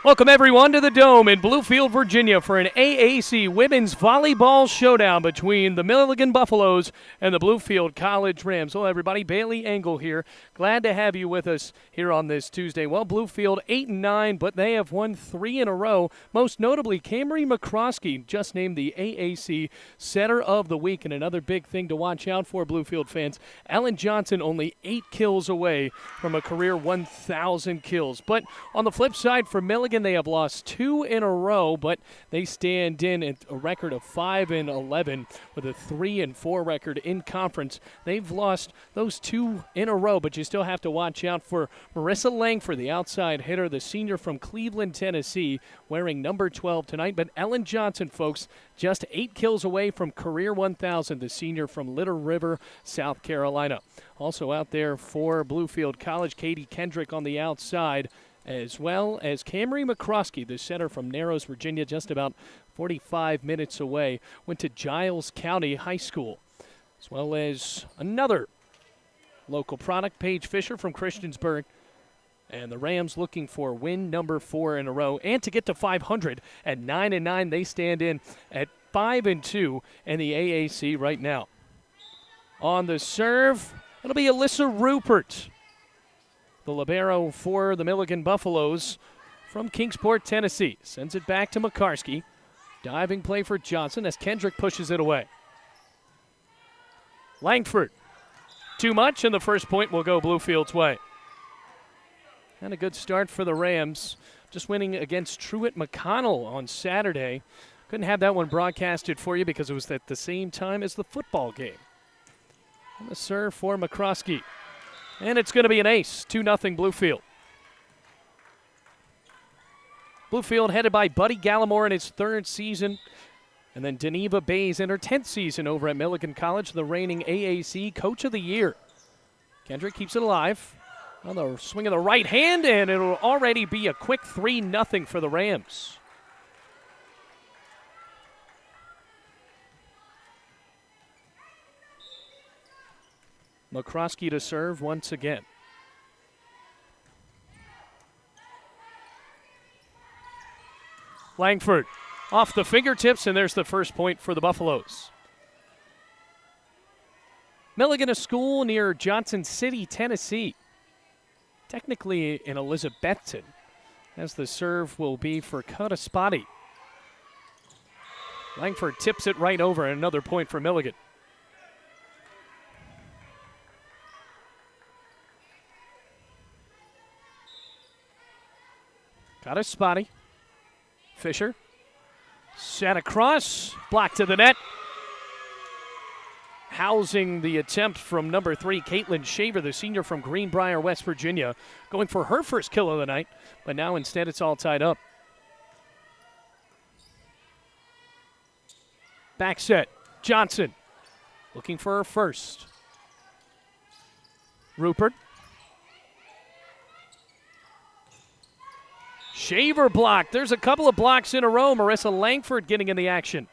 Welcome, everyone, to the Dome in Bluefield, Virginia for an AAC Women's Volleyball Showdown between the Milligan Buffaloes and the Bluefield College Rams. Hello, everybody. Bailey Engel here. Glad to have you with us here on this Tuesday. Well, Bluefield 8-9, but they have won 3 in a row. Most notably, Camry McCroskey just named the AAC Setter of the Week. And another big thing to watch out for, Bluefield fans, Ellen Johnson only 8 kills away from a career 1,000 kills. But on the flip side, for Milligan, they have lost 2 in a row, but they stand in at a record of 5-11 with a 3-4 record in conference. They've lost those 2 in a row, but you still have to watch out for Marissa Langford, the outside hitter, the senior from Cleveland, Tennessee, wearing number 12 tonight. But Ellen Johnson, folks, just 8 kills away from career 1,000, the senior from Little River, South Carolina. Also out there for Bluefield College, Katie Kendrick on the outside, as well as Camry McCroskey, the center from Narrows, Virginia, just about 45 minutes away. Went to Giles County High School, as well as another local product, Paige Fisher from Christiansburg. And the Rams looking for win number 4 in a row and to get to 500 at 9-9. They stand in at 5-2 in the AAC right now. On the serve, it'll be Alyssa Rupert, the libero for the Milligan Buffaloes from Kingsport, Tennessee. Sends it back to McCarskey. Diving play for Johnson as Kendrick pushes it away. Langford. Too much, and the first point will go Bluefield's way. And a good start for the Rams. Just winning against Truett McConnell on Saturday. Couldn't have that one broadcasted for you because it was at the same time as the football game. And the serve for McCroskey. And it's going to be an ace, 2-0 Bluefield. Bluefield headed by Buddy Gallimore in his 3rd season. And then Deneva Bays in her 10th season over at Milligan College, the reigning AAC Coach of the Year. Kendrick keeps it alive on the swing of the right hand, and it'll already be a quick 3-0 for the Rams. McCroskey to serve once again. Langford off the fingertips, and there's the first point for the Buffaloes. Milligan, a school near Johnson City, Tennessee. Technically in Elizabethton, as the serve will be for Kutaspati. Langford tips it right over, and another point for Milligan. Kutaspati. Fisher. Set across. Blocked to the net. Housing the attempt from number 3, Caitlin Shaver, the senior from Greenbrier, West Virginia, going for her first kill of the night, but now instead it's all tied up. Back set. Johnson looking for her first. Rupert. Shaver blocked. There's a couple of blocks in a row. Marissa Langford getting in the action.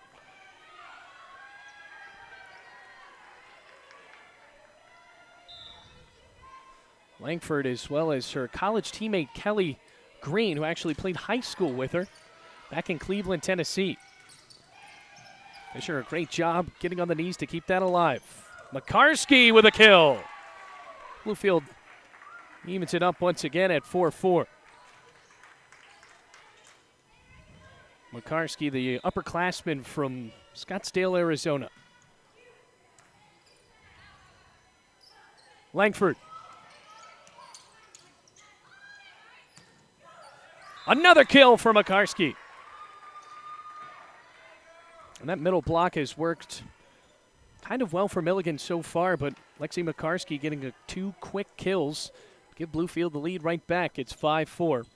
Langford, as well as her college teammate Kelly Green, who actually played high school with her back in Cleveland, Tennessee. Fisher, a great job getting on the knees to keep that alive. McCarskey with a kill. Bluefield evens it up once again at 4-4. McCarskey, the upperclassman from Scottsdale, Arizona. Langford. Another kill for McCarskey. And that middle block has worked kind of well for Milligan so far, but Lexi McCarskey getting 2 quick kills. Give Bluefield the lead right back. It's 5-4.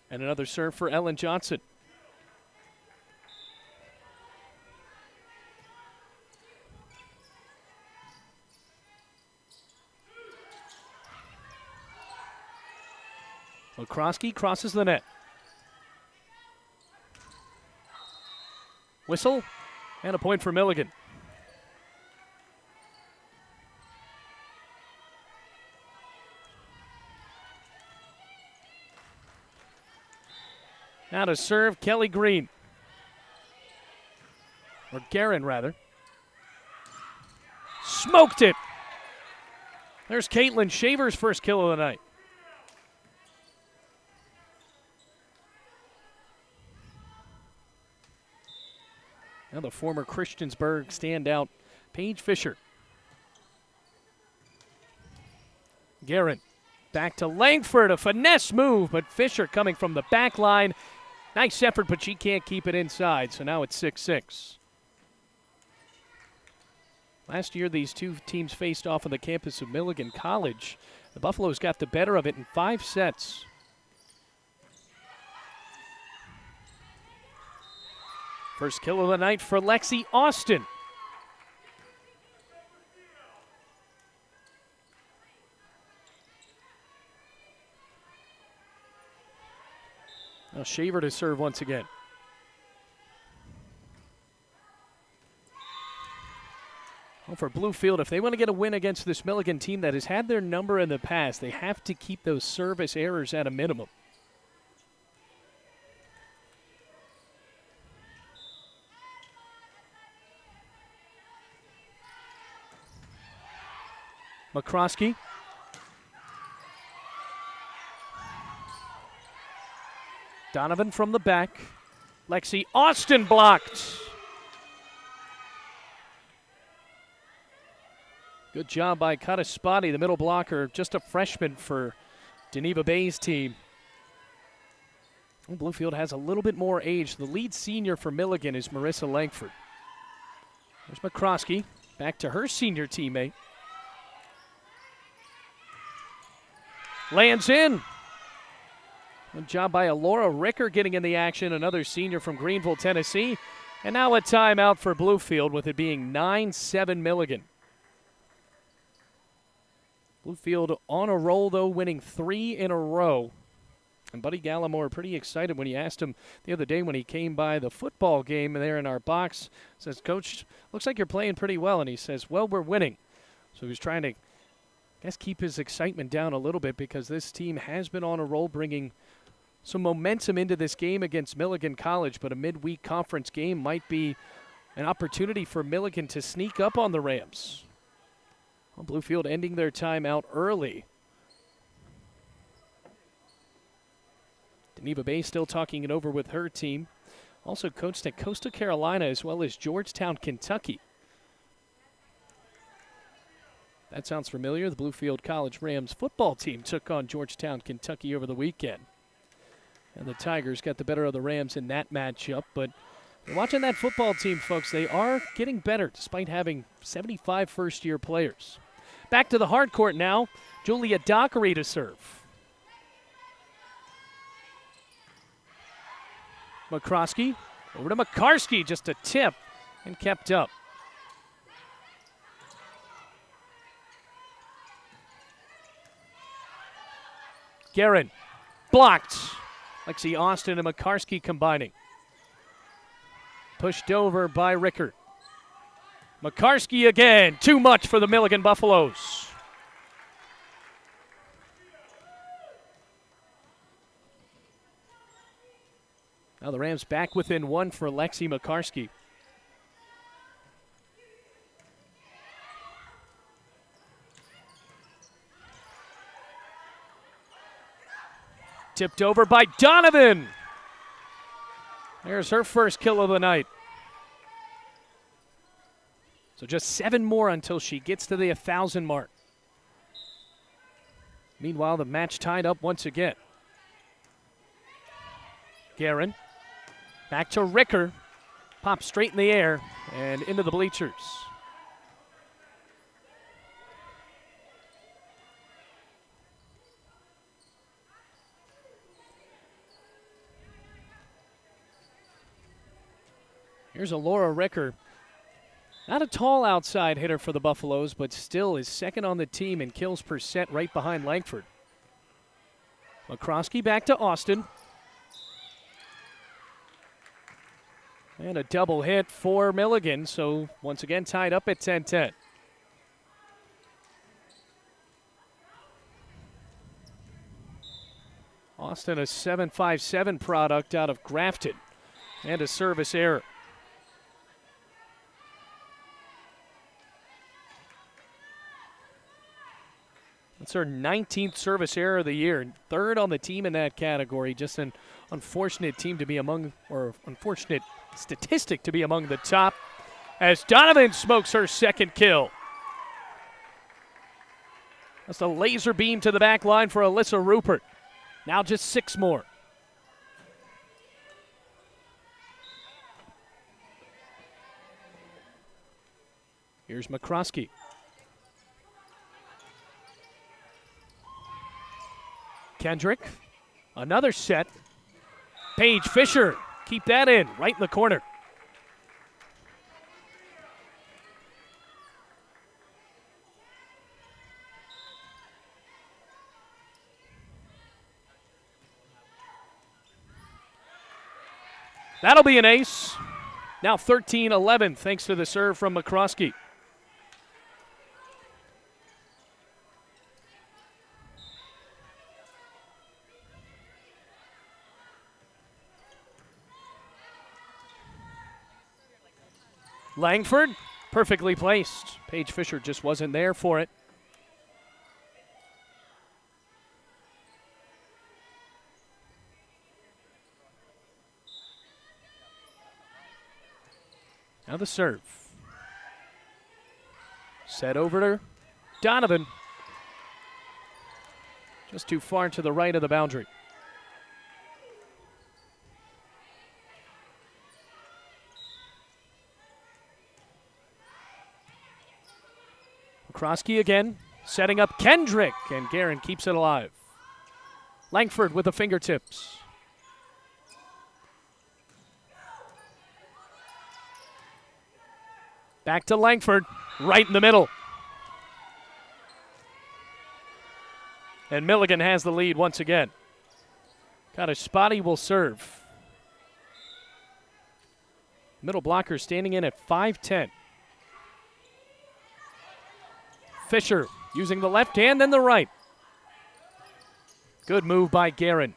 And another serve for Ellen Johnson. McCroskey crosses the net. Whistle, and a point for Milligan. Now to serve Kelly Green. Or Guerin, rather. Smoked it. There's Caitlin Shaver's first kill of the night. Now the former Christiansburg standout, Paige Fisher. Guerin back to Langford, a finesse move, but Fisher coming from the back line. Nice effort, but she can't keep it inside, so now it's 6-6. Last year, these two teams faced off on the campus of Milligan College. The Buffaloes got the better of it in 5 sets. First kill of the night for Lexi Austin. Now Shaver to serve once again. Well, for Bluefield, if they want to get a win against this Milligan team that has had their number in the past, they have to keep those service errors at a minimum. McCroskey. Donovan from the back. Lexi Austin blocked. Good job by Kataspati, the middle blocker, just a freshman for Geneva Bay's team. Bluefield has a little bit more age. The lead senior for Milligan is Marissa Langford. There's McCroskey, back to her senior teammate. Lands in. Good job by Alora Ricker getting in the action, another senior from Greenville, Tennessee. And now a timeout for Bluefield, with it being 9-7 Milligan. Bluefield on a roll, though, winning 3 in a row. And Buddy Gallimore pretty excited when you asked him the other day when he came by the football game there in our box. Says, Coach, looks like you're playing pretty well. And he says, well, we're winning. So he was trying to, keep his excitement down a little bit, because this team has been on a roll, bringing some momentum into this game against Milligan College. But a midweek conference game might be an opportunity for Milligan to sneak up on the Rams. Well, Bluefield ending their timeout early. Geneva Bay still talking it over with her team. Also coached at Coastal Carolina as well as Georgetown, Kentucky. That sounds familiar. The Bluefield College Rams football team took on Georgetown, Kentucky over the weekend. And the Tigers got the better of the Rams in that matchup. But watching that football team, folks, they are getting better despite having 75 first-year players. Back to the hard court now. Julia Dockery to serve. McCroskey over to McCarskey, just a tip, and kept up. Guerin blocked. Lexi Austin and McCarskey combining. Pushed over by Rickard. McCarskey again. Too much for the Milligan Buffaloes. Now the Rams back within 1 for Lexi McCarskey. Tipped over by Donovan. There's her first kill of the night. So just 7 more until she gets to the 1,000 mark. Meanwhile, the match tied up once again. Guerin back to Ricker. Pops straight in the air and into the bleachers. Here's a Laura Ricker. Not a tall outside hitter for the Buffaloes, but still is second on the team in kills per set, right behind Langford. McCroskey back to Austin. And a double hit for Milligan, so once again tied up at 10-10. Austin, a 7.57 product out of Grafton, and a service error. That's her 19th service error of the year, third on the team in that category. Just an unfortunate team to be among, or unfortunate statistic to be among the top, as Donovan smokes her second kill. That's a laser beam to the back line for Alyssa Rupert. Now just 6 more. Here's McCroskey. Kendrick, another set. Paige Fisher, keep that in, right in the corner. That'll be an ace. Now 13-11 thanks to the serve from McCroskey. Langford, perfectly placed. Paige Fisher just wasn't there for it. Now the serve. Set over to Donovan. Just too far to the right of the boundary. Krosky again, setting up Kendrick, and Guerin keeps it alive. Langford with the fingertips. Back to Langford, right in the middle. And Milligan has the lead once again. Got a spotty will serve. Middle blocker standing in at 5'10". Fisher using the left hand and the right. Good move by Guerin.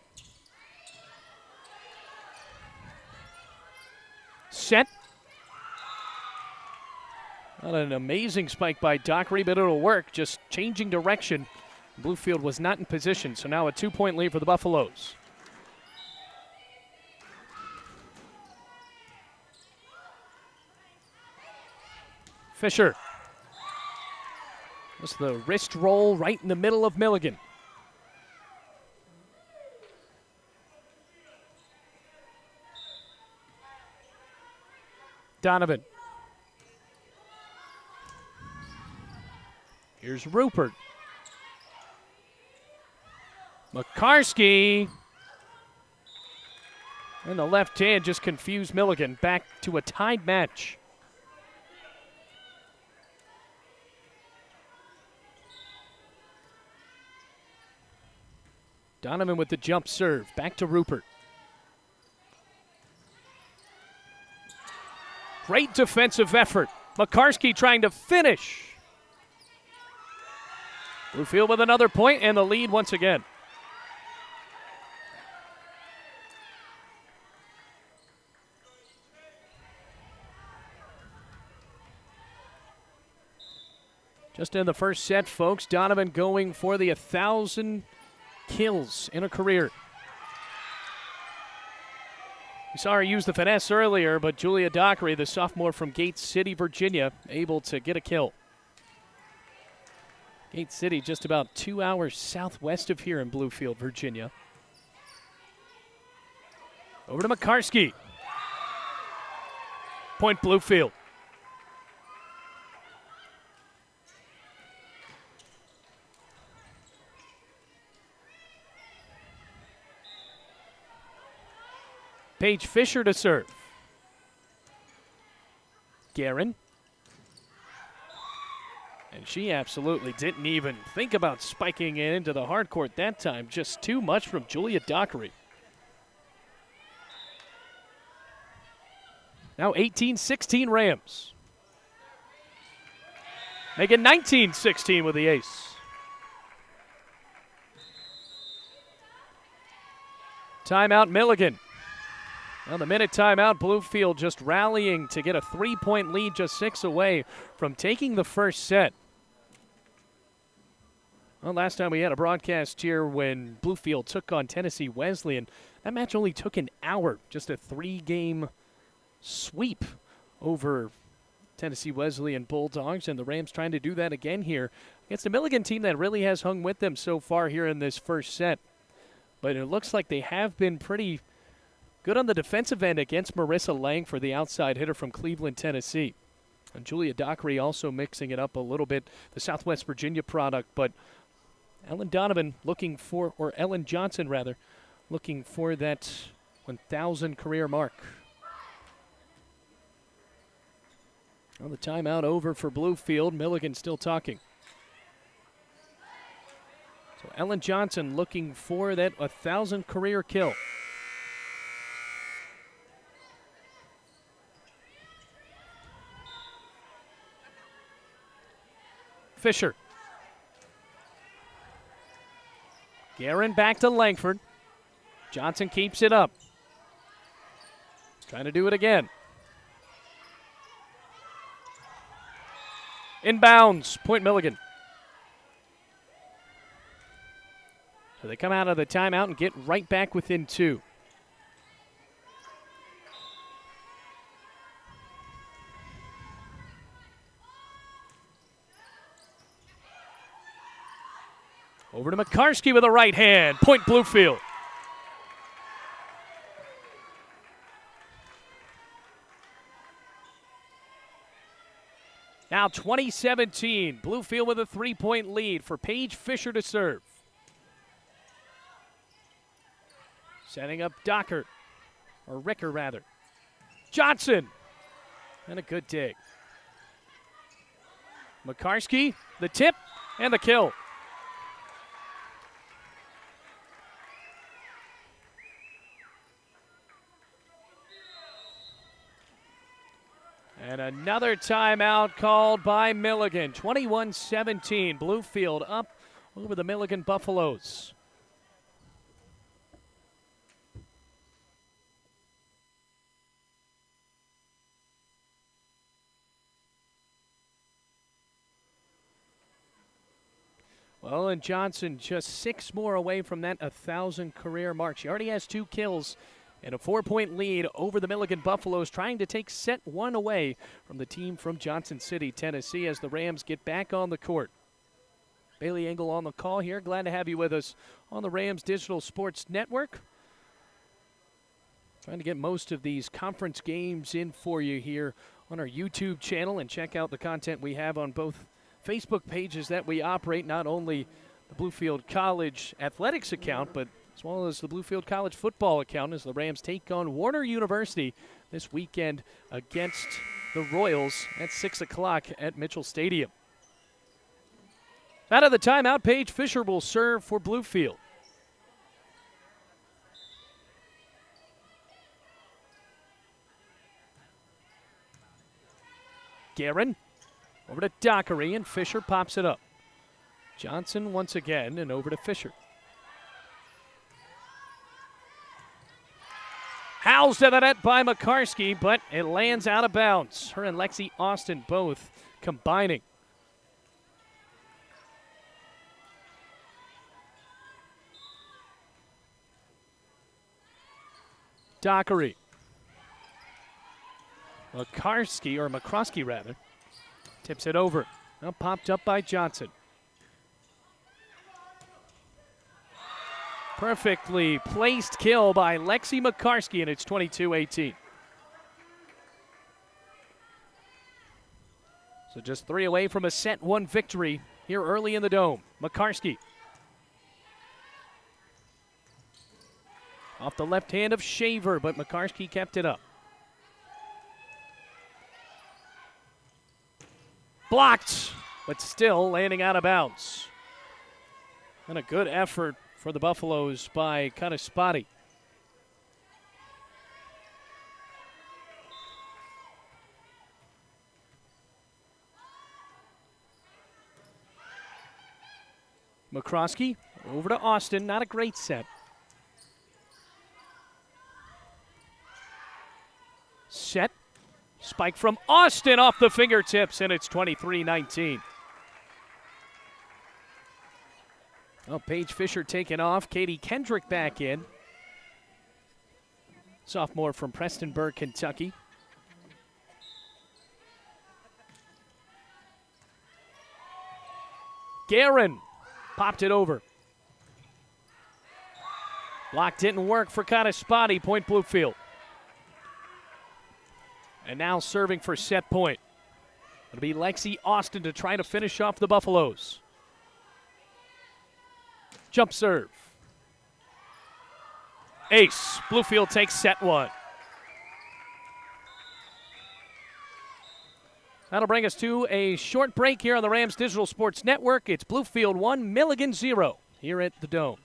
Set. Not an amazing spike by Dockery, but it'll work. Just changing direction. Bluefield was not in position, so now a 2-point lead for the Buffaloes. Fisher. That's the wrist roll right in the middle of Milligan. Donovan. Here's Rupert. McCarsky. And the left hand just confused Milligan. Back to a tied match. Donovan with the jump serve. Back to Rupert. Great defensive effort. McCarsky trying to finish. Bluefield with another point and the lead once again. Just in the first set, folks, Donovan going for the 1,000 kills in a career. We saw her use the finesse earlier, but Julia Dockery, the sophomore from Gate City, Virginia, able to get a kill. Gate City just about 2 hours southwest of here in Bluefield, Virginia. Over to McCarsky. Point Bluefield. Paige Fisher to serve. Guerin. And she absolutely didn't even think about spiking it into the hard court that time. Just too much from Julia Dockery. Now 18-16 Rams. Make it 19-16 with the ace. Timeout, Milligan. On the minute timeout, Bluefield just rallying to get a 3-point lead, just 6 away from taking the first set. Well, last time we had a broadcast here when Bluefield took on Tennessee Wesleyan, that match only took an hour, just a 3-game sweep over Tennessee Wesleyan Bulldogs, and the Rams trying to do that again here against a Milligan team that really has hung with them so far here in this first set. But it looks like they have been pretty good on the defensive end against Marissa Lang for the outside hitter from Cleveland, Tennessee. And Julia Dockery also mixing it up a little bit, the Southwest Virginia product, but Ellen Johnson rather, looking for that 1,000 career mark. On the timeout over for Bluefield, Milligan still talking. So Ellen Johnson looking for that 1,000 career kill. Fisher. Guerin back to Langford. Johnson keeps it up. Trying to do it again. Inbounds, Point Milligan. So they come out of the timeout and get right back within 2. Over to McCarskey with a right hand. Point Bluefield. Now 2017. Bluefield with a 3-point lead for Paige Fisher to serve. Setting up Ricker rather. Johnson. And a good dig. McCarskey, the tip, and the kill. And another timeout called by Milligan. 21-17. Bluefield up over the Milligan Buffaloes. Well, and Johnson just 6 more away from that 1,000 career mark. She already has 2 kills. And a 4-point lead over the Milligan Buffaloes, trying to take set 1 away from the team from Johnson City, Tennessee, as the Rams get back on the court. Bailey Engel on the call here. Glad to have you with us on the Rams Digital Sports Network. Trying to get most of these conference games in for you here on our YouTube channel, and check out the content we have on both Facebook pages that we operate, not only the Bluefield College Athletics account, but as well as the Bluefield College football account, as the Rams take on Warner University this weekend against the Royals at 6 o'clock at Mitchell Stadium. Out of the timeout, Paige Fisher will serve for Bluefield. Guerin over to Dockery, and Fisher pops it up. Johnson once again, and over to Fisher. Housed to the net by McCarskey, but it lands out of bounds. Her and Lexi Austin both combining. Dockery. McCroskey rather, tips it over. Now popped up by Johnson. Perfectly placed kill by Lexi McCarskey, and it's 22-18. So just 3 away from a set 1 victory here early in the Dome. McCarskey. Off the left hand of Shaver, but McCarskey kept it up. Blocked, but still landing out of bounds. And a good effort for the Buffaloes by Kanaspati. McCroskey over to Austin. Not a great set. spike from Austin off the fingertips, and it's 23-19. Well, Paige Fisher taken off. Katie Kendrick back in. Sophomore from Prestonburg, Kentucky. Guerin popped it over. Block didn't work for Kataspati. Point Bluefield. And now serving for set point. It'll be Lexi Austin to try to finish off the Buffaloes. Jump serve. Ace. Bluefield takes set one. That'll bring us to a short break here on the Rams Digital Sports Network. It's Bluefield 1, Milligan 0 here at the Dome.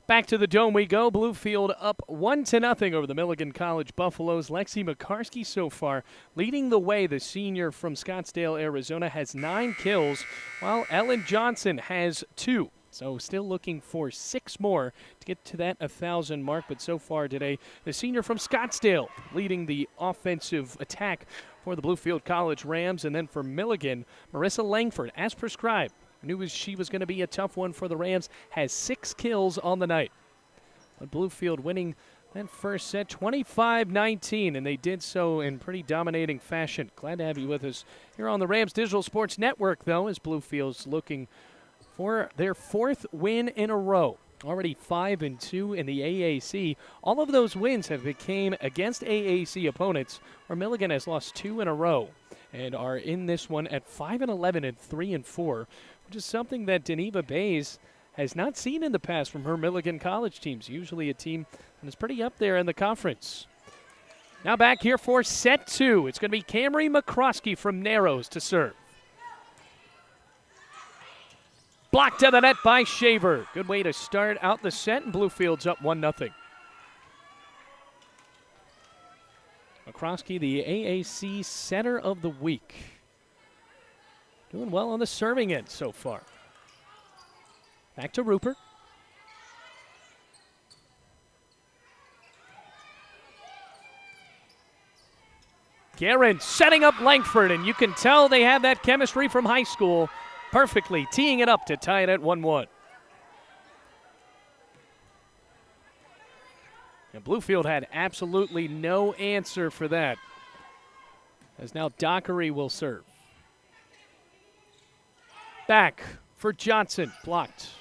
Back to the Dome we go. Bluefield up 1-0 over the Milligan College Buffaloes. Lexi McCarskey so far leading the way. The senior from Scottsdale, Arizona, has 9 kills, while Ellen Johnson has 2. So still looking for 6 more to get to that 1,000 mark. But so far today, the senior from Scottsdale leading the offensive attack for the Bluefield College Rams. And then for Milligan, Marissa Langford, as prescribed. Knew she was going to be a tough one for the Rams. Has 6 kills on the night. But Bluefield winning that first set 25-19, and they did so in pretty dominating fashion. Glad to have you with us here on the Rams Digital Sports Network, though, as Bluefield's looking for their 4th win in a row. Already 5-2 in the AAC. All of those wins have became against AAC opponents, where Milligan has lost 2 in a row and are in this one at 5-11 and 3-4, which is something that Deneva Bays has not seen in the past from her Milligan College teams. Usually a team that is pretty up there in the conference. Now back here for set 2. It's going to be Camry McCroskey from Narrows to serve. Blocked to the net by Shaver. Good way to start out the set, and Bluefield's up 1-0. McCroskey, the AAC Center of the Week. Doing well on the serving end so far. Back to Rupert. Guerin setting up Langford, and you can tell they have that chemistry from high school perfectly, teeing it up to tie it at 1-1. And Bluefield had absolutely no answer for that, as now Dockery will serve. Back for Johnson, blocked.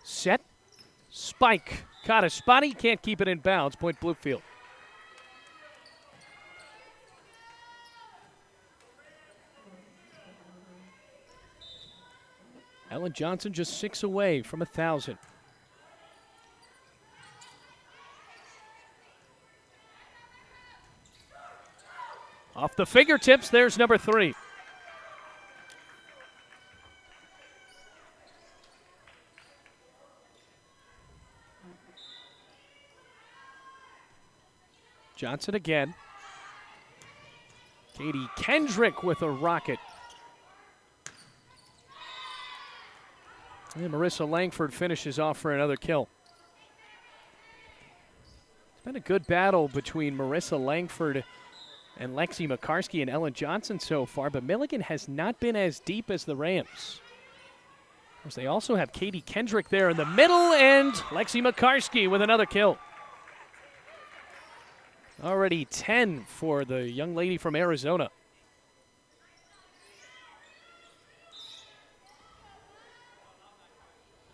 Set, spike, caught a spotty, can't keep it in bounds, point Bluefield. Ellen Johnson just 6 away from 1,000. Off the fingertips, there's number 3. Johnson again. Katie Kendrick with a rocket. And Marissa Langford finishes off for another kill. It's been a good battle between Marissa Langford and Lexi McCarsky and Ellen Johnson so far, but Milligan has not been as deep as the Rams. Of course, they also have Katie Kendrick there in the middle, and Lexi McCarsky with another kill. Already 10 for the young lady from Arizona.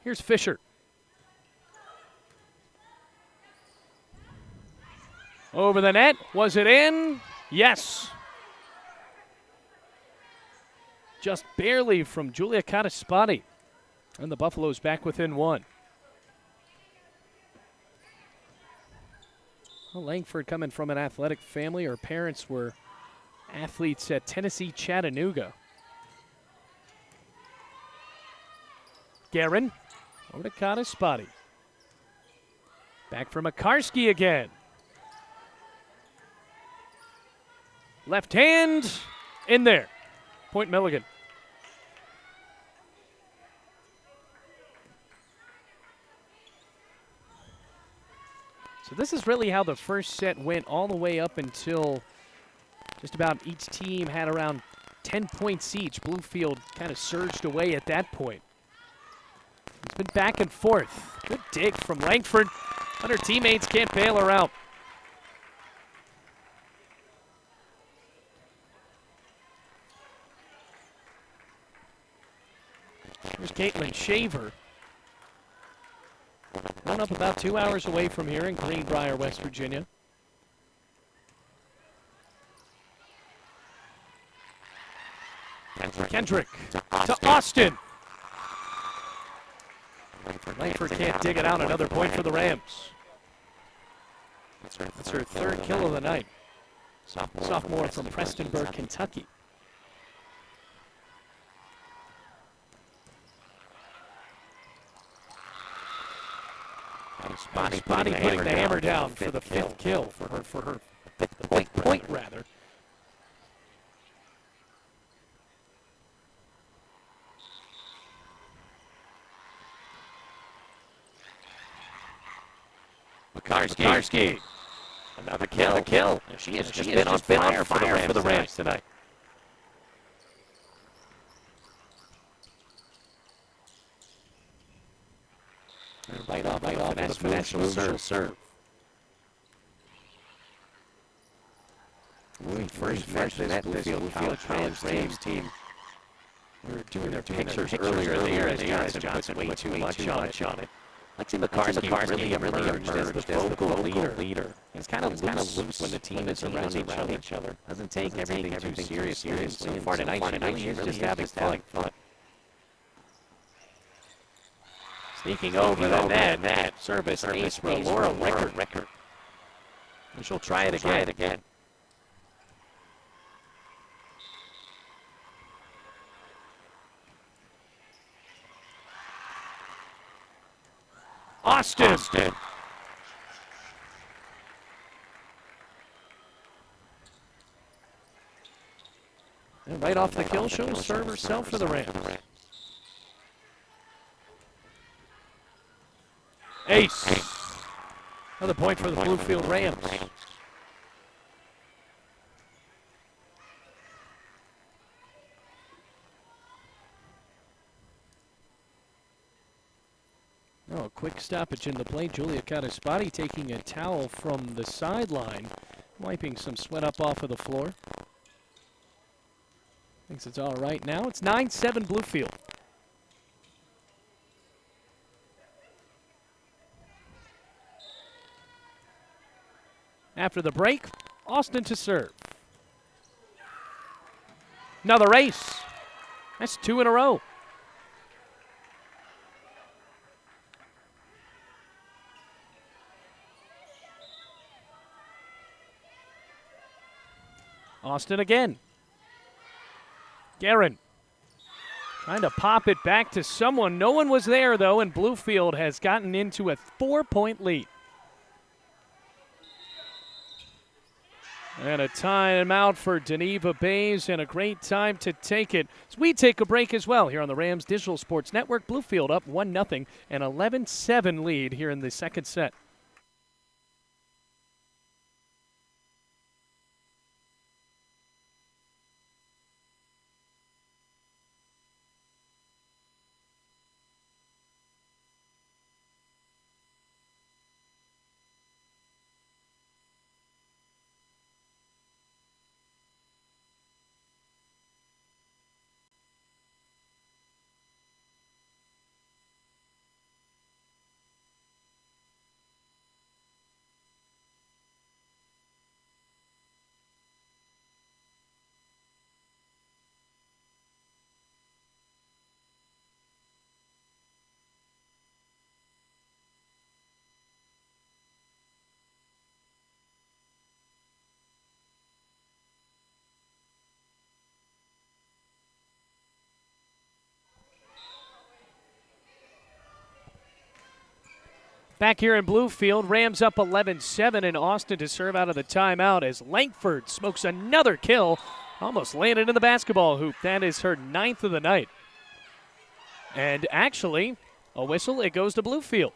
Here's Fisher. Over the net. Was it in? Yes. Just barely from Julia Cataspati. And the Buffaloes back within 1. Well, Langford coming from an athletic family. Her parents were athletes at Tennessee Chattanooga. Guerin over to Cataspati. Back for McCarsky again. Left hand in there. Point Milligan. So this is really how the first set went all the way up until just about each team had around 10 points each. Bluefield kind of surged away at that point. It's been back and forth. Good dig from Langford, but her teammates can't bail her out. Here's Caitlin Shaver. Grown up about 2 hours away from here in Greenbrier, West Virginia. Kendrick to Austin. Langford can't dig it out. Another point for the Rams. That's her third kill of the night. Sophomore from Prestonburg, Kentucky. Spotty putting the hammer down for the 5th kill for her 5th point rather. McCarsky. Another kill. She has just been on fire for the Rams tonight. Right off the finesse serve. First match of that Bluefield College Rams team. We were doing their pictures earlier in the year as Johnson put too much on it. Lexi McCarsky really emerged as the vocal leader. It's kind of loose when the team is around each other. Doesn't take everything too seriously. So far tonight, she is just having fun. Sneaking over the net. Service ace for Laura Record. And she'll try it again. Austin. And right off the kill, she'll serve herself for the Rams. Ace. Another point for the Bluefield Rams. Oh, a quick stoppage in the play. Julia Cataspati taking a towel from the sideline, wiping some sweat up off of the floor. Thinks it's all right now. It's 9-7 Bluefield. After the break, Austin to serve. Another ace. That's 2 in a row. Austin again. Guerin trying to pop it back to someone. No one was there, though, and Bluefield has gotten into a 4-point lead. And a timeout for Deneva Bays, and a great time to take it. So we take a break as well here on the Rams Digital Sports Network. Bluefield up 1-0, an 11-7 lead here in the second set. Back here in Bluefield, Rams up 11-7, and Austin to serve out of the timeout as Langford smokes another kill. Almost landed in the basketball hoop. That is her 9th of the night. And actually, a whistle, it goes to Bluefield.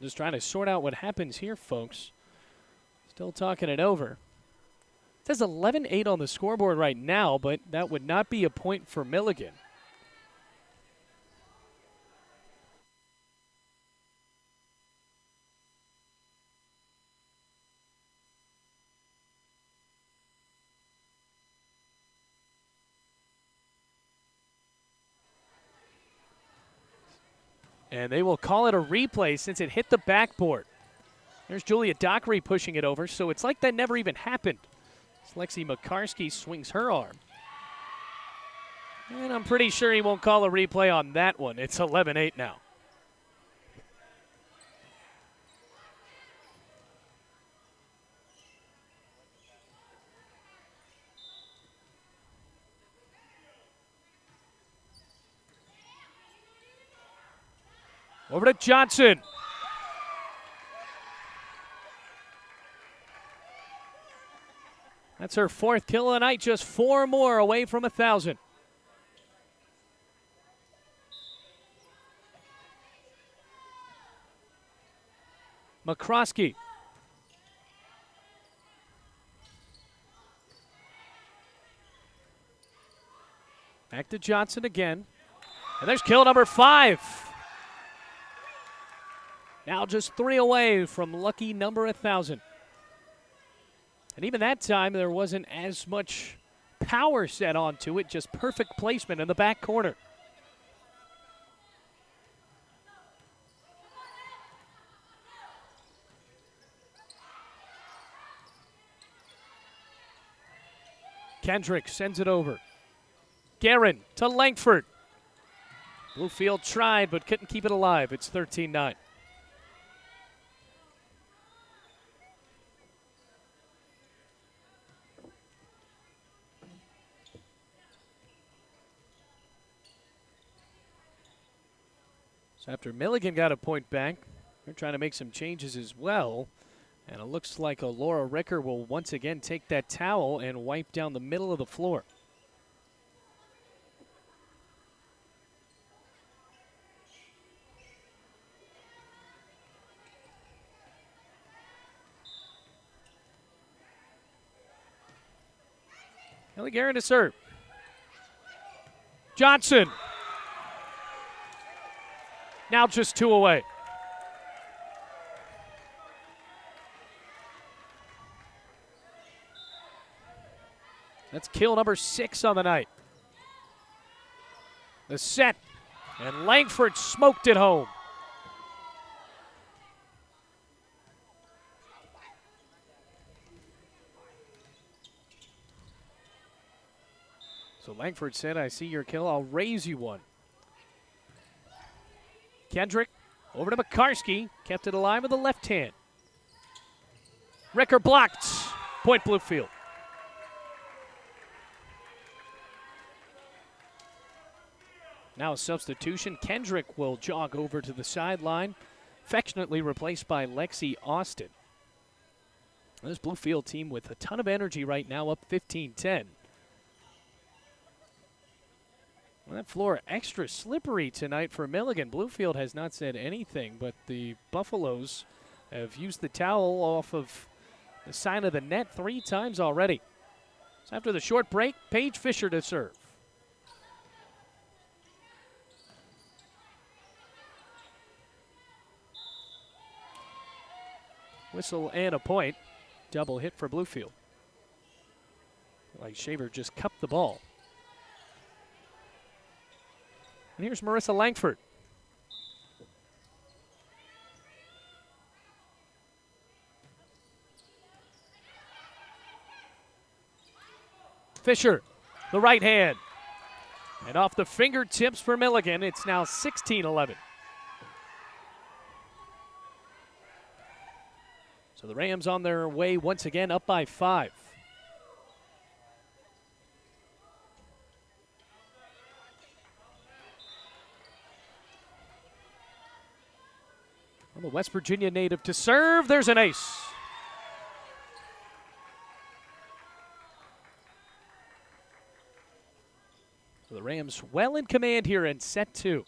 Just trying to sort out what happens here, folks. Still talking it over. It says 11-8 on the scoreboard right now, but that would not be a point for Milligan. And they will call it a replay since it hit the backboard. There's Julia Dockery pushing it over, so it's like that never even happened. Lexi Makarski swings her arm. And I'm pretty sure he won't call a replay on that one. It's 11-8 now. Over to Johnson. That's her 4th kill of the night, just 4 more away from 1,000. McCroskey. Back to Johnson again. And there's kill number 5. Now just 3 away from lucky number 1,000. And even that time, there wasn't as much power set onto it, just perfect placement in the back corner. Kendrick sends it over. Guerin to Langford. Bluefield tried, but couldn't keep it alive. It's 13-9. So after Milligan got a point back, they're trying to make some changes as well. And it looks like Laura Ricker will once again take that towel and wipe down the middle of the floor. Milligan to serve. Johnson. Now just 2 away. That's kill number 6 on the night. The set, and Langford smoked it home. So Langford said, I see your kill, I'll raise you one. Kendrick over to McCarskey, kept it alive with the left hand. Ricker blocked, point Bluefield. Now a substitution. Kendrick will jog over to the sideline, affectionately replaced by Lexi Austin. This Bluefield team with a ton of energy right now, up 15-10. Well, that floor extra slippery tonight for Milligan. Bluefield has not said anything, but the Buffaloes have used the towel off of the side of the net 3 times already. So after the short break, Paige Fisher to serve. Whistle and a point. Double hit for Bluefield. Like Shaver just cupped the ball. And here's Marissa Langford. Fisher, the right hand. And off the fingertips for Milligan, it's now 16-11. So the Rams on their way once again, up by 5. Well, the West Virginia native to serve. There's an ace. So the Rams well in command here in set 2.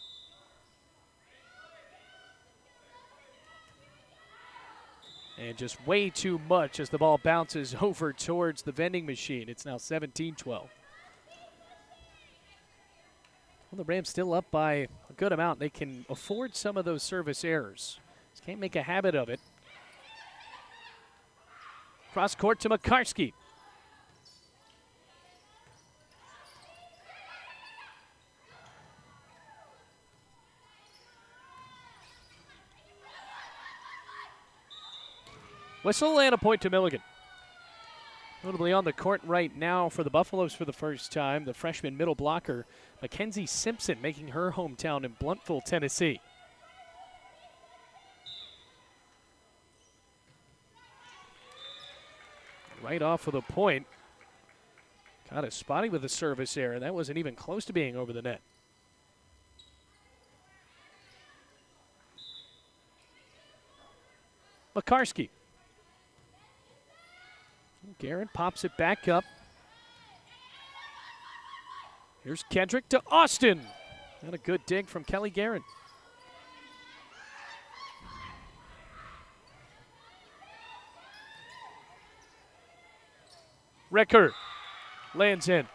And just way too much as the ball bounces over towards the vending machine. It's now 17-12. Well, the Rams still up by a good amount. They can afford some of those service errors. Just can't make a habit of it. Cross court to McCarskey. Whistle and a point to Milligan. Notably on the court right now for the Buffaloes for the first time, the freshman middle blocker, Mackenzie Simpson, making her hometown in Blountville, Tennessee. Right off of the point. Got a spotty with a service error. That wasn't even close to being over the net. McCarskey. Guerin pops it back up. Here's Kendrick to Austin. And a good dig from Kelly Guerin. Ricker lands in.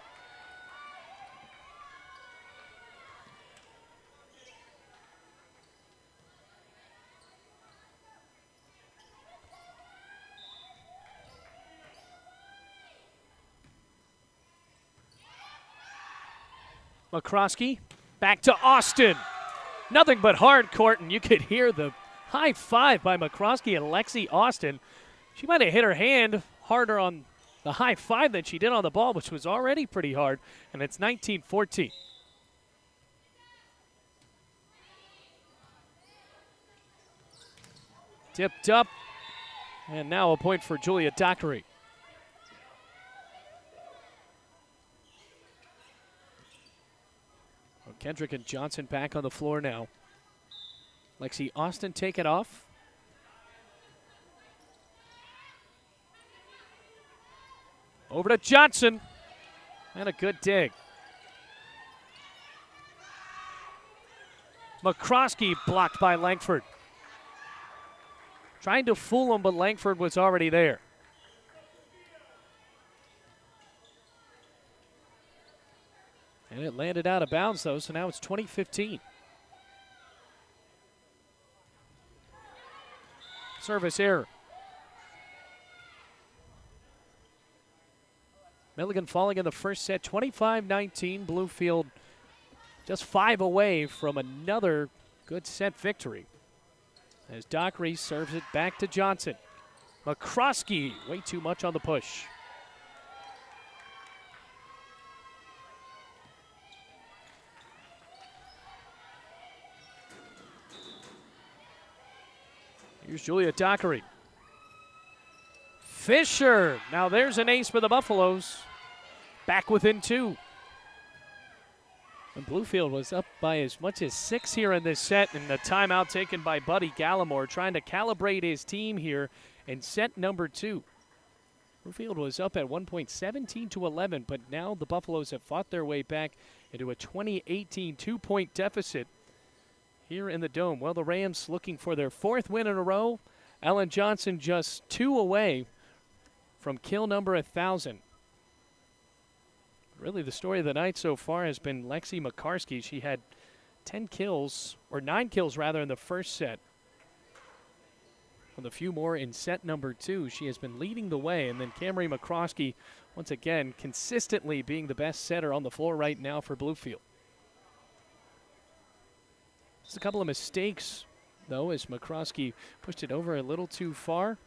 McCroskey back to Austin. Nothing but hard court, and you could hear the high five by McCroskey and Lexi Austin. She might have hit her hand harder on the high five than she did on the ball, which was already pretty hard, and it's 19-14. Tipped up, and now a point for Julia Dockery. Kendrick and Johnson back on the floor now. Lexi Austin take it off. Over to Johnson. And a good dig. McCroskey blocked by Langford. Trying to fool him, but Langford was already there. And it landed out of bounds, though, so now it's 20-15. Service error. Milligan falling in the first set, 25-19. Bluefield just 5 away from another good set victory. As Dockery serves it back to Johnson. McCroskey, way too much on the push. Here's Julia Dockery. Fisher, now there's an ace for the Buffaloes. Back within 2. And Bluefield was up by as much as 6 here in this set, and the timeout taken by Buddy Gallimore, trying to calibrate his team here in set number 2. Bluefield was up at one point 17-11, but now the Buffaloes have fought their way back into a 2018 2-point deficit here in the Dome. Well, the Rams looking for their 4th win in a row. Ellen Johnson just 2 away from kill number 1,000. Really, the story of the night so far has been Lexi McCarsky. She had 10 kills, or 9 kills rather, in the first set. With a few more in set number 2, she has been leading the way. And then Camry McCroskey, once again, consistently being the best setter on the floor right now for Bluefield. Just a couple of mistakes, though, as McCroskey pushed it over a little too far.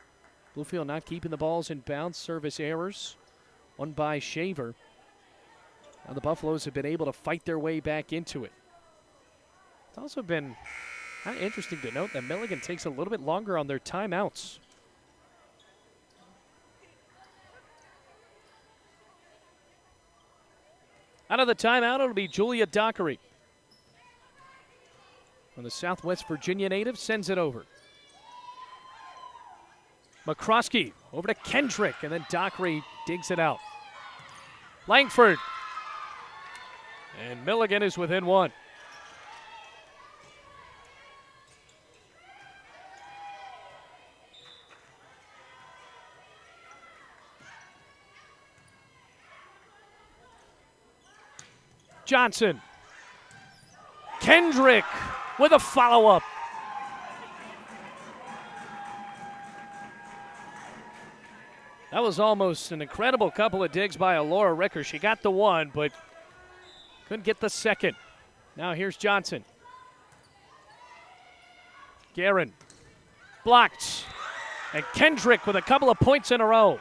Bluefield not keeping the balls in bounds, service errors. One by Shaver. Now the Buffaloes have been able to fight their way back into it. It's also been kind of interesting to note that Milligan takes a little bit longer on their timeouts. Out of the timeout, it'll be Julia Dockery. When the Southwest Virginia native sends it over. McCroskey over to Kendrick, and then Dockery digs it out. Langford. And Milligan is within 1. Johnson. Kendrick with a follow-up. That was almost an incredible couple of digs by Alora Ricker. She got the 1, but couldn't get the 2nd. Now here's Johnson. Guerin blocked. And Kendrick with a couple of points in a row.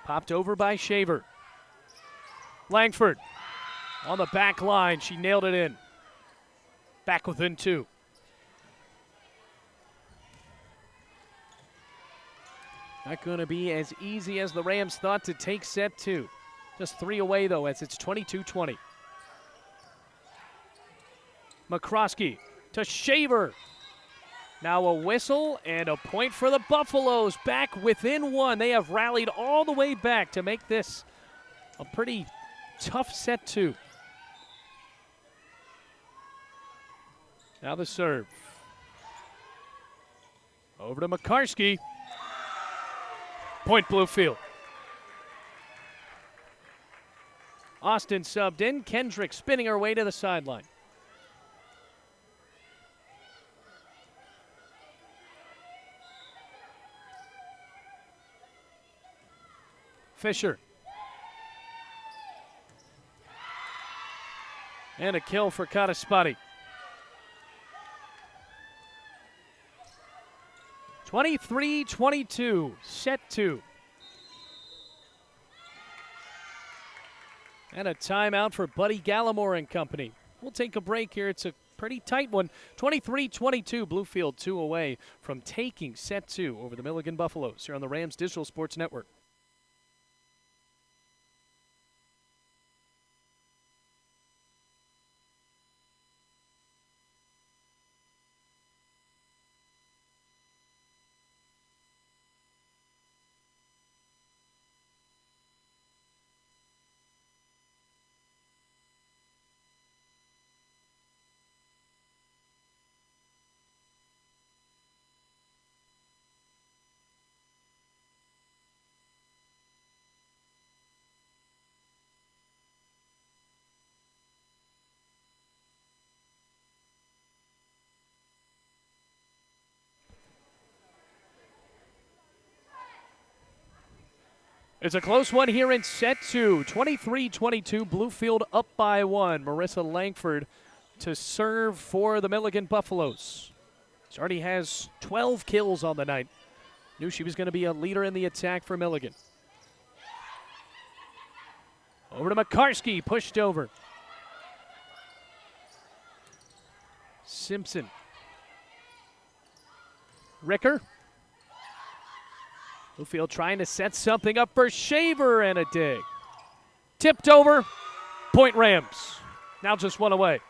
Popped over by Shaver. Langford on the back line. She nailed it in. Back within 2. Not going to be as easy as the Rams thought to take set 2. Just 3 away, though, as it's 22-20. McCroskey to Shaver. Now a whistle and a point for the Buffaloes. Back within 1. They have rallied all the way back to make this a pretty tough set 2. Now the serve. Over to McCarsky. Point Bluefield. Austin subbed in. Kendrick spinning her way to the sideline. Fisher. And a kill for Kataspati. 23-22, set 2. And a timeout for Buddy Gallimore and company. We'll take a break here. It's a pretty tight one. 23-22, Bluefield 2 away from taking set 2 over the Milligan Buffaloes here on the Rams Digital Sports Network. It's a close one here in set 2. 23-22, Bluefield up by 1. Marissa Langford to serve for the Milligan Buffaloes. She already has 12 kills on the night. Knew she was going to be a leader in the attack for Milligan. Over to McCarskey, pushed over. Simpson. Ricker. Bluefield trying to set something up for Shaver, and a dig. Tipped over. Point Rams. Now just one away.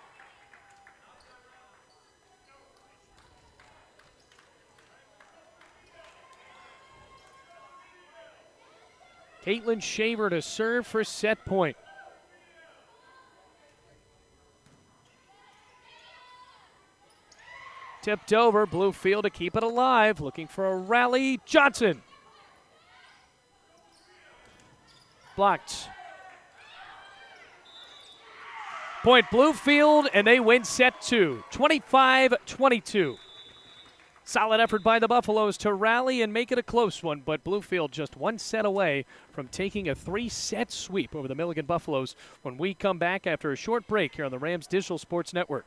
Caitlin Shaver to serve for set point. Tipped over. Bluefield to keep it alive. Looking for a rally. Johnson. Blocked. Point Bluefield, and they win set 2, 25-22. Solid effort by the Buffaloes to rally and make it a close one, but Bluefield just one set away from taking a 3-set sweep over the Milligan Buffaloes when we come back after a short break here on the Rams Digital Sports Network.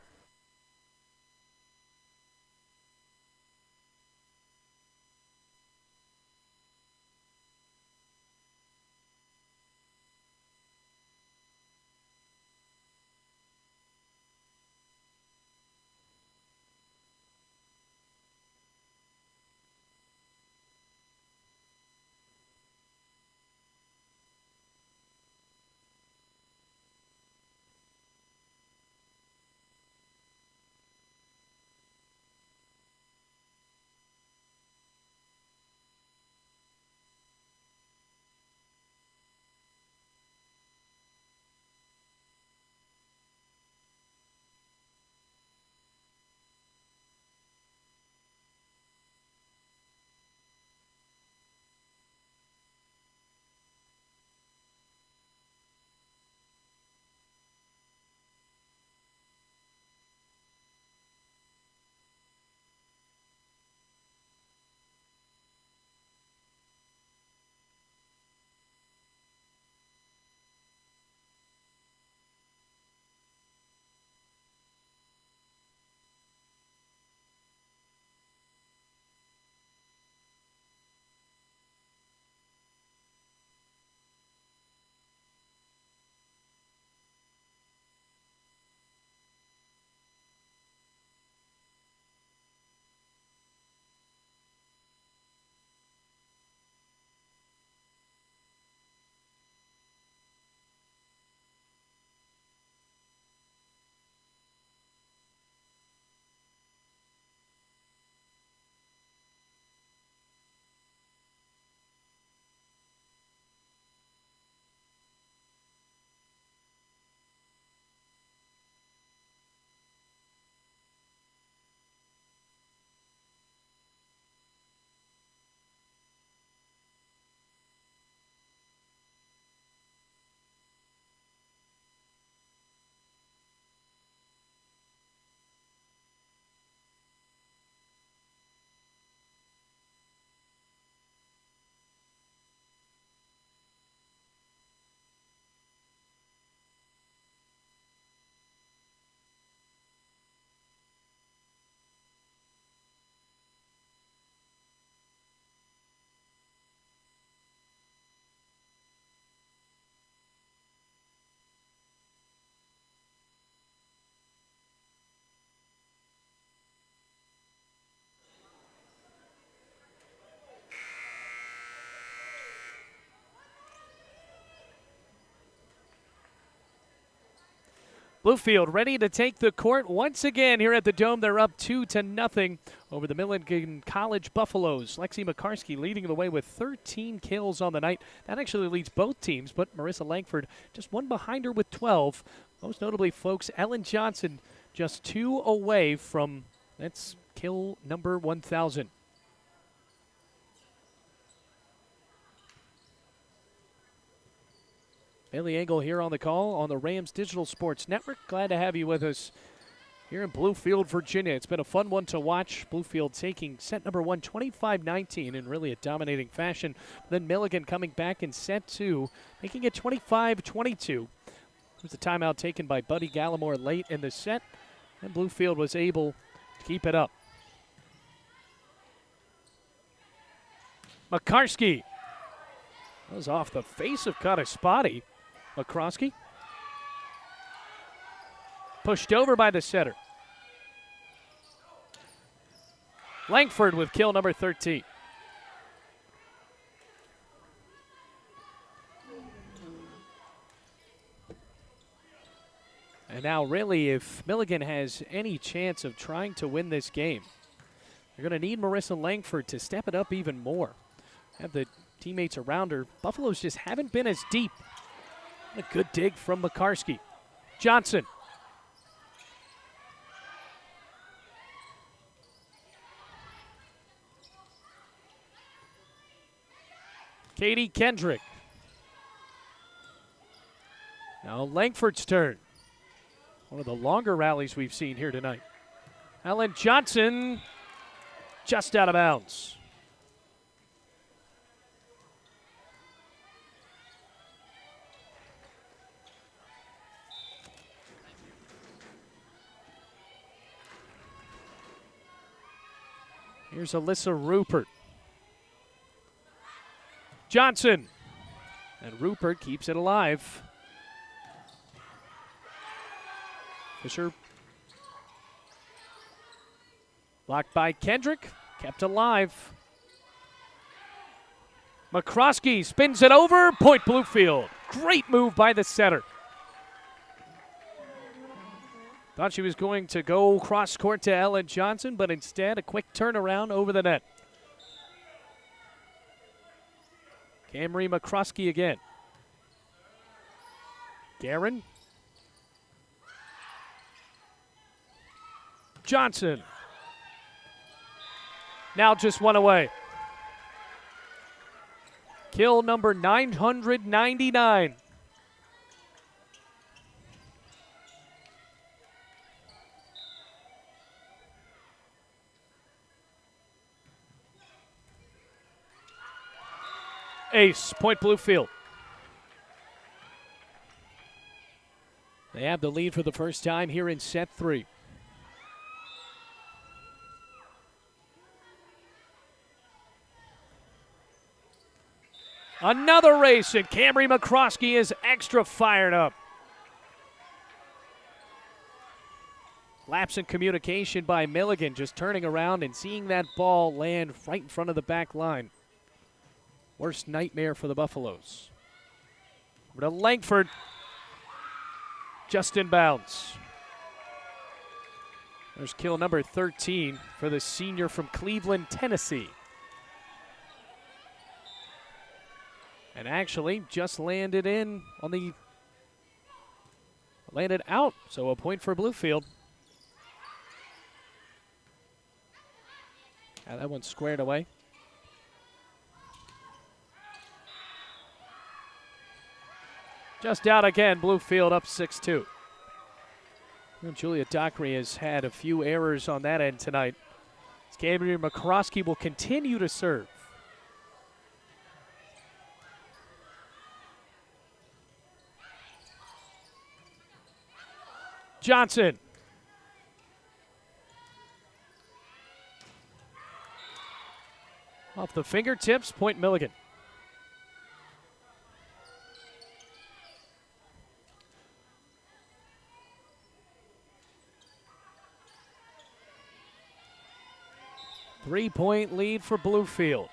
Bluefield ready to take the court once again here at the Dome. They're up 2-0 over the Milligan College Buffaloes. Lexi McCarskey leading the way with 13 kills on the night. That actually leads both teams, but Marissa Langford just one behind her with 12. Most notably, folks, Ellen Johnson just 2 away from, that's kill number 1,000. Bailey Engel here on the call on the Rams Digital Sports Network. Glad to have you with us here in Bluefield, Virginia. It's been a fun one to watch. Bluefield taking set number 1, 25-19 in really a dominating fashion. Then Milligan coming back in set 2, making it 25-22. It was a timeout taken by Buddy Gallimore late in the set, and Bluefield was able to keep it up. McCarskey was off the face of Kataspati. McCroskey pushed over by the setter. Langford with kill number 13. And now really, if Milligan has any chance of trying to win this game, they're going to need Marissa Langford to step it up even more. Have the teammates around her. Buffaloes just haven't been as deep. A good dig from McCarskey. Johnson. Katie Kendrick. Now Langford's turn. One of the longer rallies we've seen here tonight. Ellen Johnson just out of bounds. Here's Alyssa Rupert. Johnson. And Rupert keeps it alive. Fisher. Blocked by Kendrick. Kept alive. McCroskey spins it over. Point Bluefield. Great move by the setter. Thought she was going to go cross court to Ellen Johnson, but instead a quick turnaround over the net. Camry McCroskey again. Guerin. Johnson. Now just one away. Kill number 999. Ace, point Bluefield. They have the lead for the first time here in set 3. Another race, and Camry McCroskey is extra fired up. Lapse in communication by Milligan, just turning around and seeing that ball land right in front of the back line. Worst nightmare for the Buffaloes. Over to Langford. Just in bounds. There's kill number 13 for the senior from Cleveland, Tennessee. And actually just landed in on the, landed out, so a point for Bluefield. Now that one's squared away. Just out again, Bluefield up 6-2. And Julia Dockery has had a few errors on that end tonight. Gabriel McCroskey will continue to serve. Johnson. Off the fingertips, point Milligan. Three-point lead for Bluefield.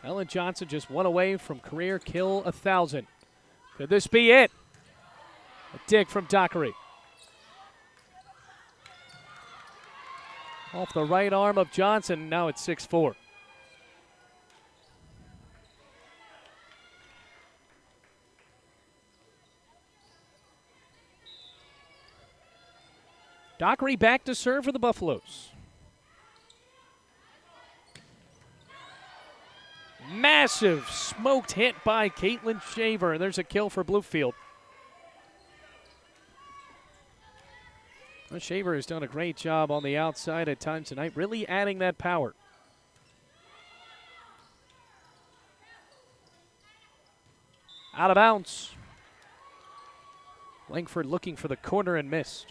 Ellen Johnson just one away from career kill 1,000. Could this be it? A dig from Dockery. Off the right arm of Johnson. Now it's 6-4. Dockery back to serve for the Buffaloes. Massive smoked hit by Caitlin Shaver. There's a kill for Bluefield. Well, Shaver has done a great job on the outside at times tonight, really adding that power. Out of bounds. Langford looking for the corner and missed.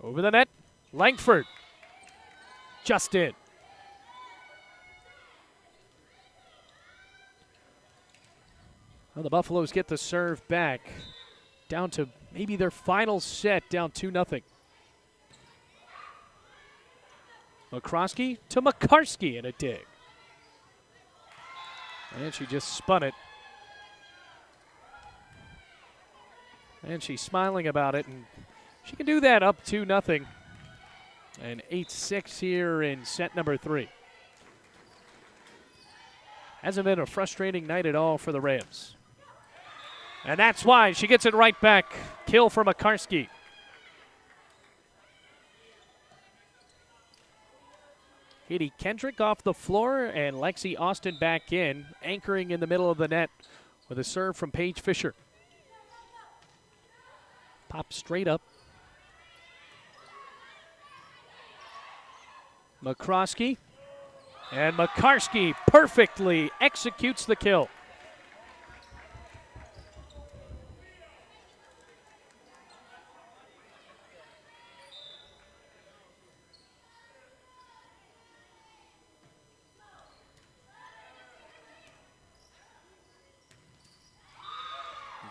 Over the net, Langford. Just in. Well, the Buffaloes get the serve back. Down to maybe their final set, down 2-0. McCroskey to Makarski in a dig. And she just spun it. And she's smiling about it, and she can do that up 2-0. And 8-6 here in set number 3. Hasn't been a frustrating night at all for the Rams. And that's why she gets it right back. Kill for Makarski. Katie Kendrick off the floor and Lexi Austin back in, anchoring in the middle of the net with a serve from Paige Fisher. Pop straight up. McCroskey. And Makarski perfectly executes the kill.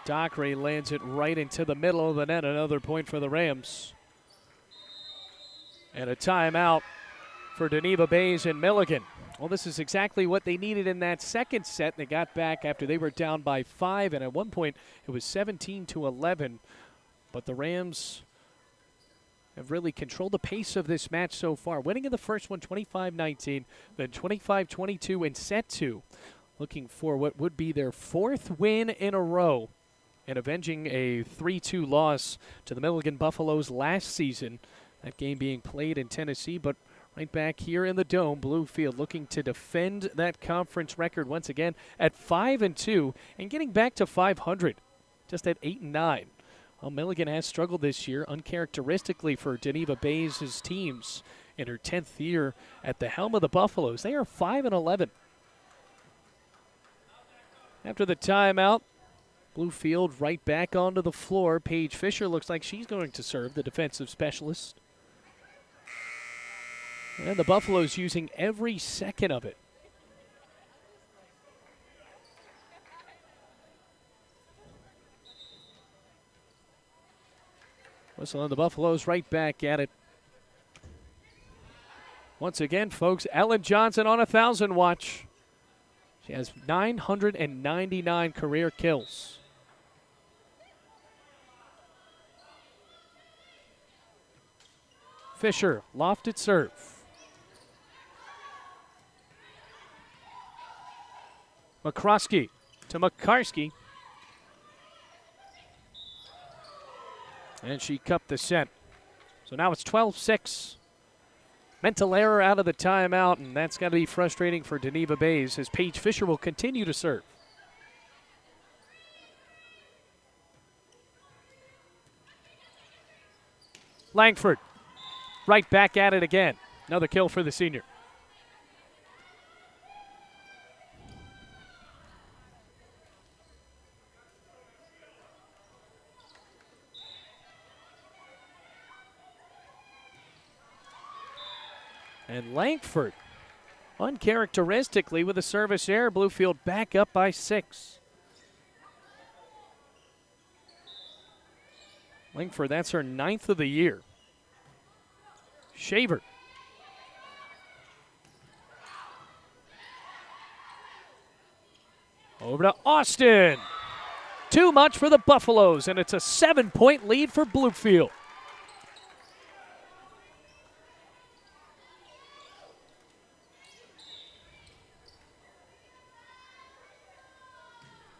Dockery lands it right into the middle of the net. Another point for the Rams. And a timeout for Geneva Bays and Milligan. Well, this is exactly what they needed in that second set. They got back after they were down by 5, and at one point it was 17-11. But the Rams have really controlled the pace of this match so far, winning in the first one 25-19, then 25-22 in set 2. Looking for what would be their 4th win in a row, and avenging a 3-2 loss to the Milligan Buffaloes last season. That game being played in Tennessee, but right back here in the Dome, Bluefield looking to defend that conference record once again at 5-2 and getting back to 500, just at 8-9. Well, Milligan has struggled this year, uncharacteristically for Geneva Bays' teams in her 10th year at the helm of the Buffaloes. They are 5-11. After the timeout, Bluefield right back onto the floor. Paige Fisher looks like she's going to serve, the defensive specialist. And the Buffaloes using every second of it. Whistle on the Buffaloes right back at it. Once again, folks, Ellen Johnson on 1,000 watch. She has 999 career kills. Fisher, lofted serve. McCroskey to Makarski. And she cupped the set. So now it's 12-6. Mental error out of the timeout, and that's got to be frustrating for Geneva Bays as Paige Fisher will continue to serve. Langford, right back at it again. Another kill for the senior. And Langford, uncharacteristically with a service error, Bluefield back up by 6. Langford, that's her 9th of the year. Shaver. Over to Austin. Too much for the Buffaloes, and it's a 7-point lead for Bluefield.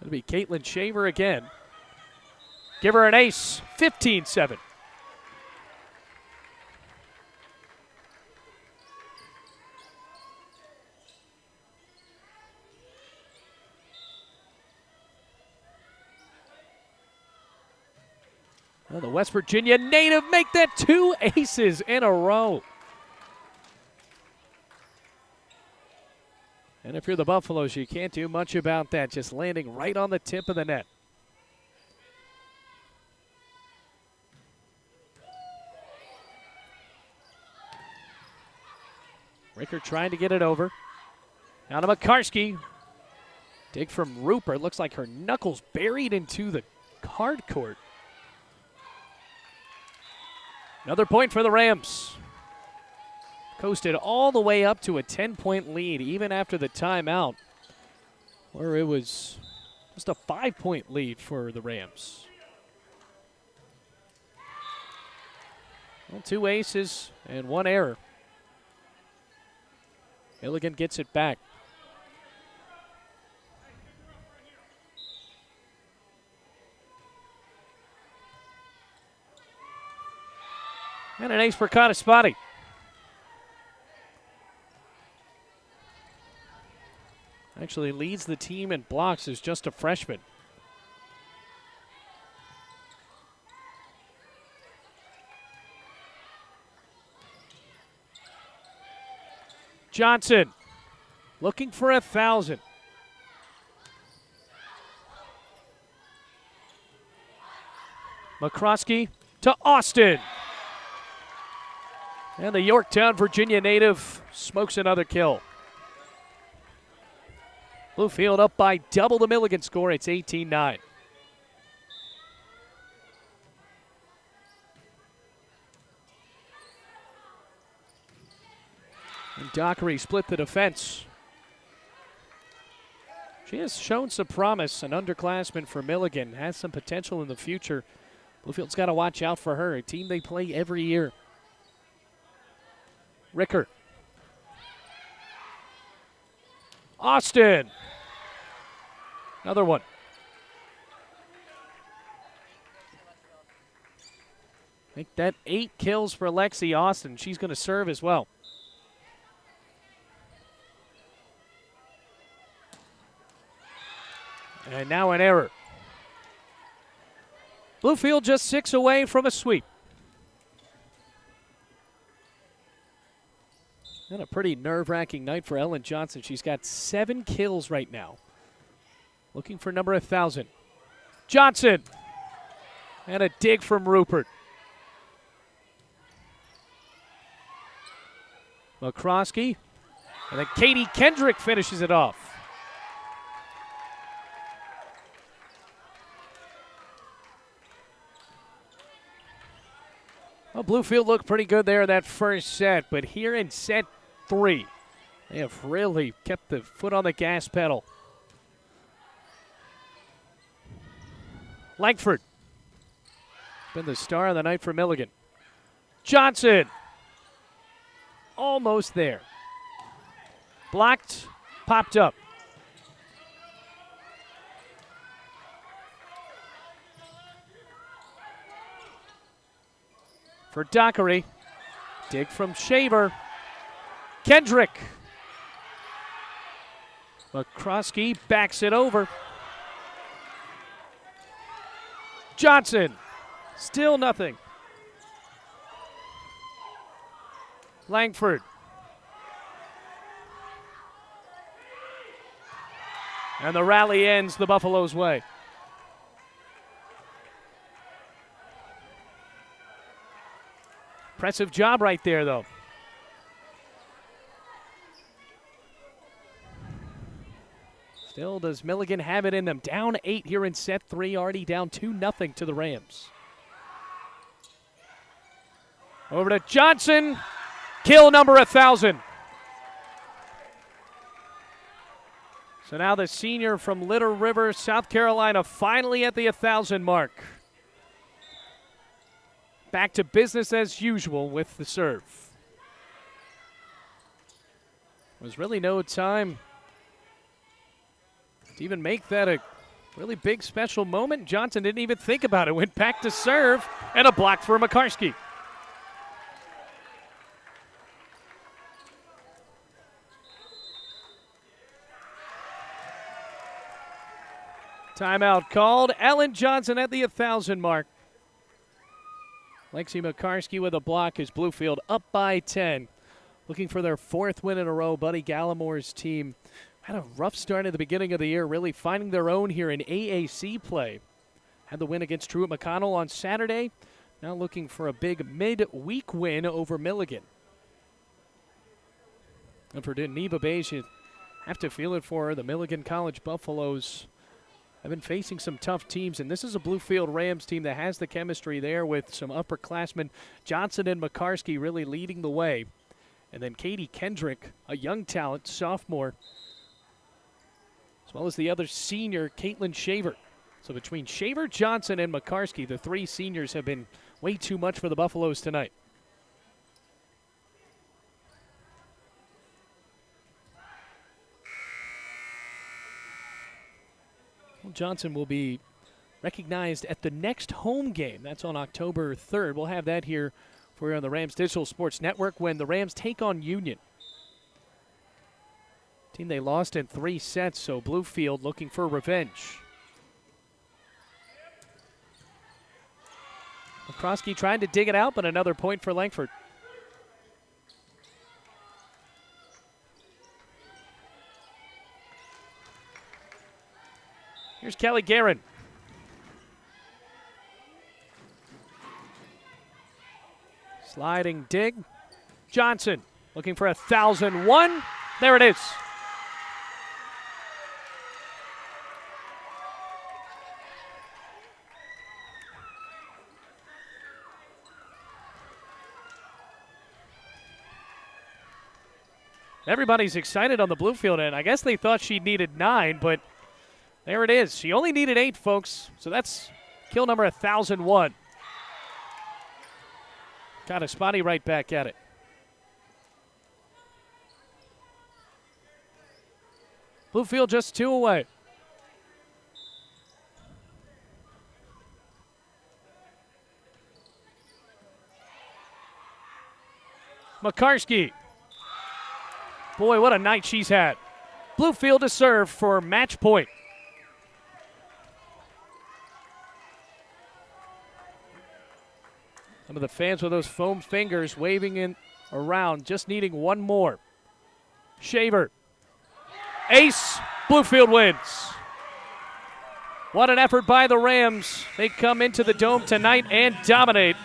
It'll be Caitlin Shaver again. Give her an ace, 15-7. Well, the West Virginia native make that 2 aces in a row. And if you're the Buffaloes, you can't do much about that, just landing right on the tip of the net. Ricker trying to get it over. Now to McCarskey. Dig from Rupert. Looks like her knuckles buried into the card court. Another point for the Rams. Coasted all the way up to a 10-point lead, even after the timeout, where it was just a 5-point lead for the Rams. Well, 2 aces and 1 error. Milligan gets it back. And an ace for Cottaspotty. Actually leads the team in blocks as just a freshman. Johnson looking for 1,000. McCroskey to Austin. And the Yorktown, Virginia native smokes another kill. Bluefield up by double the Milligan score. It's 18-9. And Dockery split the defense. She has shown some promise, an underclassman for Milligan, has some potential in the future. Bluefield's got to watch out for her, a team they play every year. Ricker. Austin. Another one. Make that 8 kills for Lexi Austin. She's going to serve as well. And now an error. Bluefield just 6 away from a sweep. And a pretty nerve-wracking night for Ellen Johnson. She's got 7 kills right now. Looking for number 1,000. Johnson. And a dig from Rupert. McCroskey. And then Katie Kendrick finishes it off. Well, Bluefield looked pretty good there in that first set, but here in set 3, they have really kept the foot on the gas pedal. Langford. Been the star of the night for Milligan. Johnson. Almost there. Blocked, popped up. For Dockery. Dig from Shaver. Kendrick. McCroskey backs it over. Johnson. Still nothing. Langford. And the rally ends the Buffaloes' way. Impressive job right there, though. Still, does Milligan have it in them? Down 8 here in set 3, already down 2-0 to the Rams. Over to Johnson. Kill number 1,000. So now the senior from Little River, South Carolina, finally at the 1,000 mark. Back to business as usual with the serve. Was really no time to even make that a really big special moment. Johnson didn't even think about it. Went back to serve, and a block for Makarski. Timeout called. Ellen Johnson at the 1,000 mark. Lexi Makarski with a block as Bluefield up by 10. Looking for their 4th win in a row. Buddy Gallimore's team had a rough start at the beginning of the year, really finding their own here in AAC play. Had the win against Truett McConnell on Saturday. Now looking for a big mid-week win over Milligan. And for Neva Bays, you have to feel it for her. The Milligan College Buffaloes have been facing some tough teams, and this is a Bluefield Rams team that has the chemistry there with some upperclassmen. Johnson and Makarski really leading the way. And then Katie Kendrick, a young talent, sophomore, as well as the other senior, Caitlin Shaver. So between Shaver, Johnson, and Makarski, the 3 seniors have been way too much for the Buffaloes tonight. Well, Johnson will be recognized at the next home game. That's on October 3rd. We'll have that here for you on the Rams Digital Sports Network when the Rams take on Union. Team they lost in 3 sets, so Bluefield looking for revenge. McCroskey trying to dig it out, but another point for Langford. Here's Kelly Guerin. Sliding dig. Johnson looking for 1,001. There it is. Everybody's excited on the Bluefield end. I guess they thought she needed 9, but there it is. She only needed 8, folks. So that's kill number 1,001. Got a spotty right back at it. Bluefield just 2 away. Makarski. Boy, what a night she's had. Bluefield to serve for match point. Some of the fans with those foam fingers waving in around, just needing one more. Shaver. Ace. Bluefield wins. What an effort by the Rams. They come into the Dome tonight and dominate.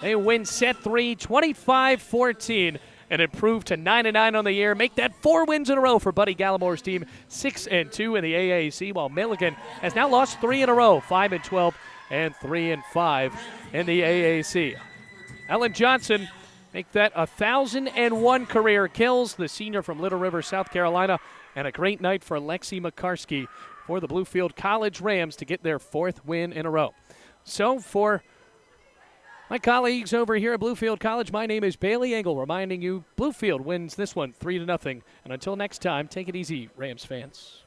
They win set 3, 25-14, and improve to 9-9 on the year. Make that 4 wins in a row for Buddy Gallimore's team, 6-2 in the AAC, while Milligan has now lost 3 in a row, 5-12 and 3-5 in the AAC. Ellen Johnson make that 1,001 career kills, the senior from Little River, South Carolina, and a great night for Lexi Makarski for the Bluefield College Rams to get their 4th win in a row. So for my colleagues over here at Bluefield College, my name is Bailey Engel, reminding you Bluefield wins this one 3-0. And until next time, take it easy, Rams fans.